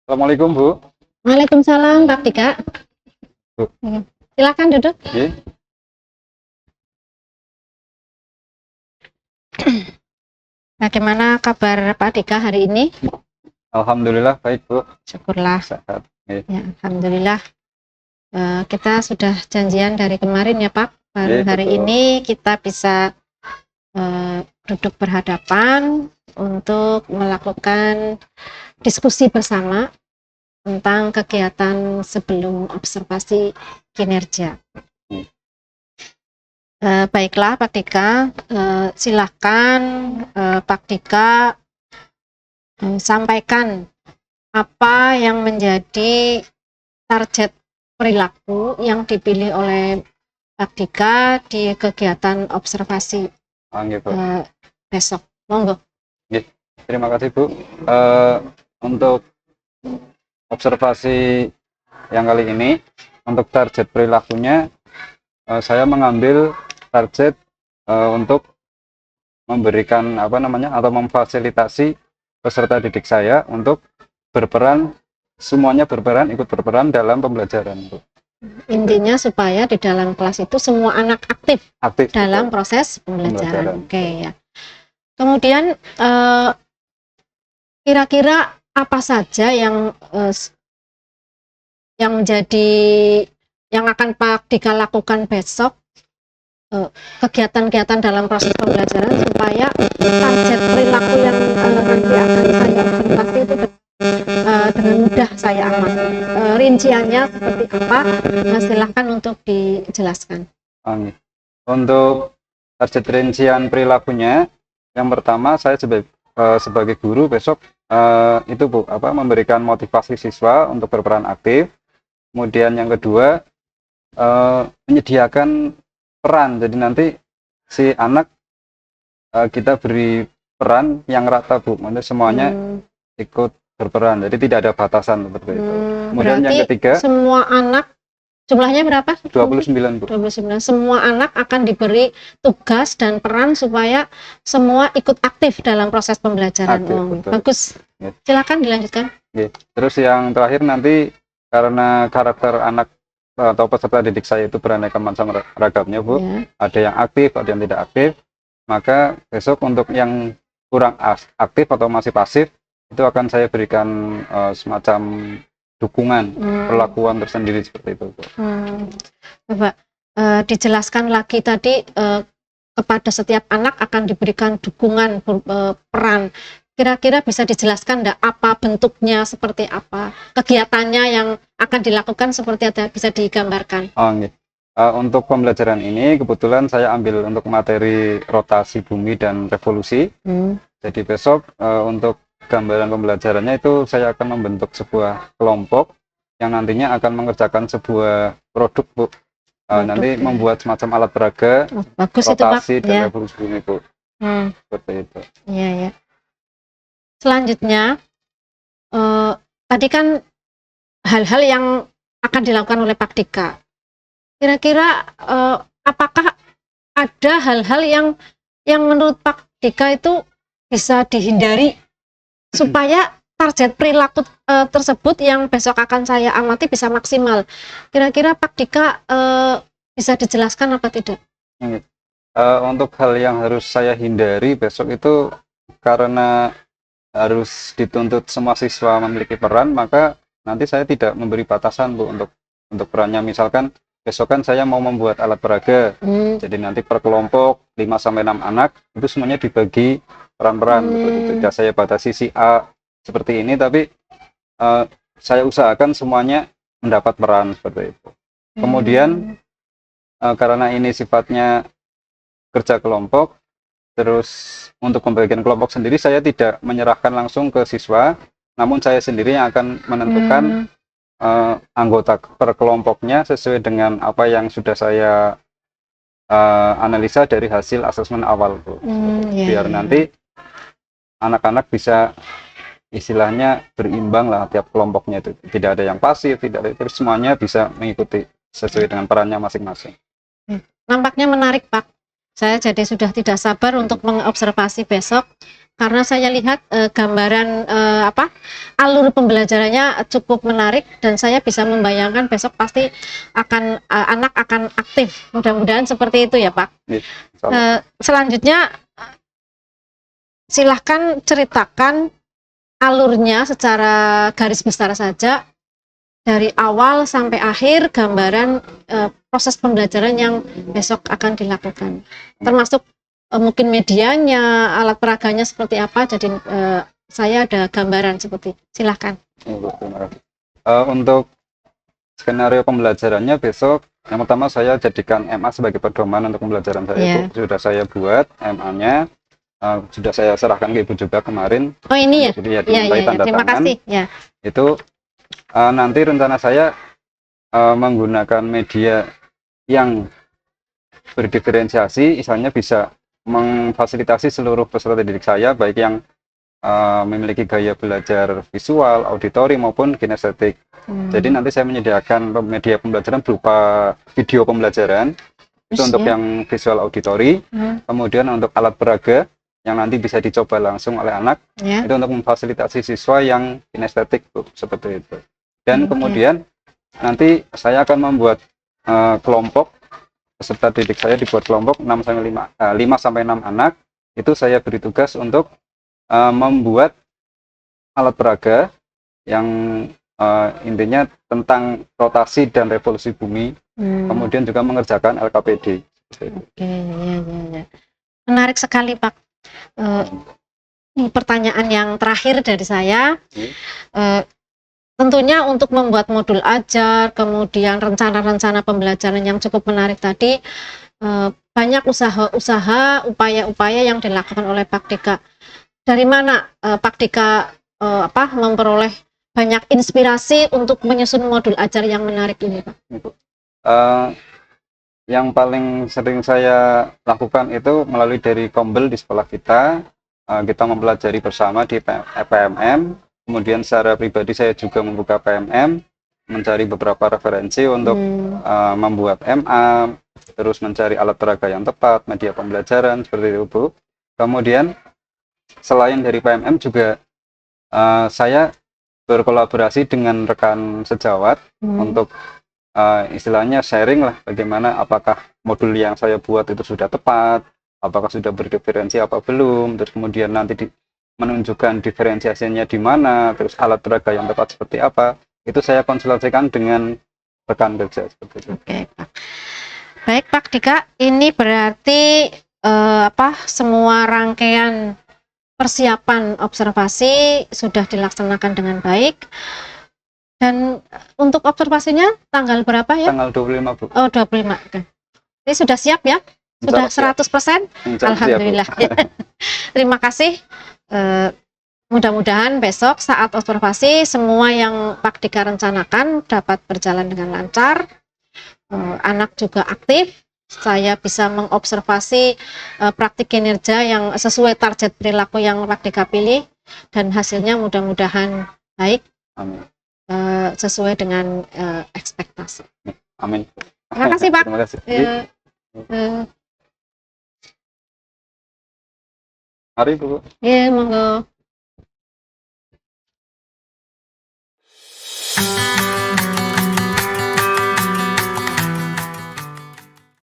Assalamualaikum Bu. Waalaikumsalam, Pak Dika. Bu. Silakan duduk. Oke. Bagaimana kabar Pak Dika hari ini? Alhamdulillah baik Bu. Syukurlah. Sehat. Ya, Alhamdulillah. Kita sudah janjian dari kemarin ya Pak. Baru hari betul. ini kita bisa duduk berhadapan untuk melakukan diskusi bersama tentang kegiatan sebelum observasi kinerja. Baiklah Pak Dika, silakan Pak Dika sampaikan apa yang menjadi target perilaku yang dipilih oleh Pak Dika di kegiatan observasi besok. Monggo. Terima kasih Bu. Untuk observasi yang kali ini, untuk target perilakunya, saya mengambil target untuk memberikan atau memfasilitasi peserta didik saya untuk ikut berperan dalam pembelajaran Bu. Intinya supaya di dalam kelas itu semua anak aktif dalam proses pembelajaran. Oke ya. Kemudian kira-kira apa saja yang akan Pak Dika lakukan besok, kegiatan-kegiatan dalam proses pembelajaran supaya target perilaku yang nanti akan saya observasi itu dengan mudah saya amati. Rinciannya seperti apa? Silahkan untuk dijelaskan. Untuk target rincian perilakunya, yang pertama saya sebagai guru besok itu Bu, memberikan motivasi siswa untuk berperan aktif. Kemudian yang kedua, menyediakan peran. Jadi nanti si anak kita beri peran yang rata Bu, semuanya ikut berperan, jadi tidak ada batasan seperti itu. Kemudian yang ketiga, semua anak, jumlahnya berapa? 29 Bu. 29. Semua anak akan diberi tugas dan peran supaya semua ikut aktif dalam proses pembelajaran. Bagus. Silakan dilanjutkan. Terus yang terakhir nanti, karena karakter anak atau peserta didik saya itu beraneka macam ragamnya Bu, ada yang aktif, ada yang tidak aktif, maka besok untuk yang kurang aktif atau masih pasif, itu akan saya berikan semacam dukungan perlakuan tersendiri seperti itu. Coba dijelaskan lagi tadi, kepada setiap anak akan diberikan dukungan peran. Kira-kira bisa dijelaskan enggak apa bentuknya, seperti apa kegiatannya yang akan dilakukan, seperti apa, bisa digambarkan? Untuk pembelajaran ini kebetulan saya ambil untuk materi rotasi bumi dan revolusi. Jadi besok untuk gambaran pembelajarannya itu saya akan membentuk sebuah kelompok yang nantinya akan mengerjakan sebuah produk Bu. Nanti membuat semacam alat peraga, rotasi itu, dan revolusi bumi Bu. Seperti itu. Iya. Selanjutnya, tadi kan hal-hal yang akan dilakukan oleh Pak Dika. Kira-kira apakah ada hal-hal yang menurut Pak Dika itu bisa dihindari supaya target perilaku tersebut yang besok akan saya amati bisa maksimal? Kira-kira Pak Dika bisa dijelaskan apa tidak? Untuk hal yang harus saya hindari besok itu, karena harus dituntut semua siswa memiliki peran, maka nanti saya tidak memberi batasan Bu untuk perannya. Misalkan besok kan saya mau membuat alat peraga, jadi nanti per kelompok 5-6 anak itu semuanya dibagi peran-peran. Tidak saya batasi si A seperti ini, tapi saya usahakan semuanya mendapat peran seperti itu. Kemudian karena ini sifatnya kerja kelompok, terus untuk pembagian kelompok sendiri saya tidak menyerahkan langsung ke siswa, namun saya sendiri yang akan menentukan anggota per kelompoknya sesuai dengan apa yang sudah saya analisa dari hasil asesmen awal Bu. Biar nanti anak-anak bisa istilahnya berimbang lah, tiap kelompoknya itu tidak ada yang pasif, tidak ada, terus semuanya bisa mengikuti sesuai dengan perannya masing-masing. Nampaknya menarik Pak. Saya jadi sudah tidak sabar untuk mengobservasi besok karena saya lihat gambaran alur pembelajarannya cukup menarik dan saya bisa membayangkan besok pasti anak akan aktif. Mudah-mudahan seperti itu ya Pak. Iya, insyaallah. Selanjutnya silahkan ceritakan alurnya secara garis besar saja dari awal sampai akhir gambaran proses pembelajaran yang besok akan dilakukan, termasuk mungkin medianya, alat peraganya seperti apa. Jadi saya ada gambaran seperti silahkan. Terima kasih. Untuk skenario pembelajarannya besok, yang pertama saya jadikan MA sebagai pedoman untuk pembelajaran saya. Yeah. Itu sudah saya buat MA-nya, sudah saya serahkan ke Ibu juga kemarin. Oh ini ya? Jadi ya dimintai tanda terima tangan. kasih. Ya. Itu nanti rencana saya menggunakan media yang berdiferensiasi, misalnya bisa memfasilitasi seluruh peserta didik saya, baik yang memiliki gaya belajar visual, auditori maupun kinestetik. Jadi nanti saya menyediakan media pembelajaran berupa video pembelajaran itu untuk yang visual auditori, kemudian untuk alat peraga yang nanti bisa dicoba langsung oleh anak, itu untuk memfasilitasi siswa yang kinestetik, Bu, seperti itu. Dan kemudian nanti saya akan membuat kelompok peserta didik saya, dibuat kelompok 5 sampai 6 anak. Itu saya beri tugas untuk membuat alat peraga yang intinya tentang rotasi dan revolusi bumi, kemudian juga mengerjakan LKPD. Oke, ya. Menarik sekali Pak. Ini pertanyaan yang terakhir dari saya. Tentunya untuk membuat modul ajar, kemudian rencana-rencana pembelajaran yang cukup menarik tadi, banyak usaha-usaha, upaya-upaya yang dilakukan oleh Pak Dika. Dari mana Pak Dika memperoleh banyak inspirasi untuk menyusun modul ajar yang menarik ini, Pak? Yang paling sering saya lakukan itu melalui dari Kombel di sekolah kita. Kita mempelajari bersama di PMM. Kemudian secara pribadi saya juga membuka PMM, mencari beberapa referensi untuk membuat MA, terus mencari alat peraga yang tepat, media pembelajaran, seperti itu, Bu. Kemudian selain dari PMM juga saya berkolaborasi dengan rekan sejawat untuk istilahnya sharing lah, bagaimana apakah modul yang saya buat itu sudah tepat, apakah sudah berdiferensi apa belum, terus kemudian nanti menunjukkan diferensiasinya di mana, terus alat peraga yang tepat seperti apa, itu saya konsultasikan dengan rekan kerja seperti itu. Oke, Pak. Baik Pak Dika, ini berarti semua rangkaian persiapan observasi sudah dilaksanakan dengan baik. Dan untuk observasinya tanggal berapa ya? Tanggal 25, Bu. Oh, 25. Oke. Ini sudah siap ya? Sudah 100%? Alhamdulillah. Terima kasih. Mudah-mudahan besok saat observasi semua yang Pak Dika rencanakan dapat berjalan dengan lancar, anak juga aktif, saya bisa mengobservasi praktik kinerja yang sesuai target perilaku yang Pak Dika pilih, dan hasilnya mudah-mudahan baik. Amin. Sesuai dengan ekspektasi. Amin. Terima kasih Pak. Terima kasih. Mari Bu. Iya, monggo.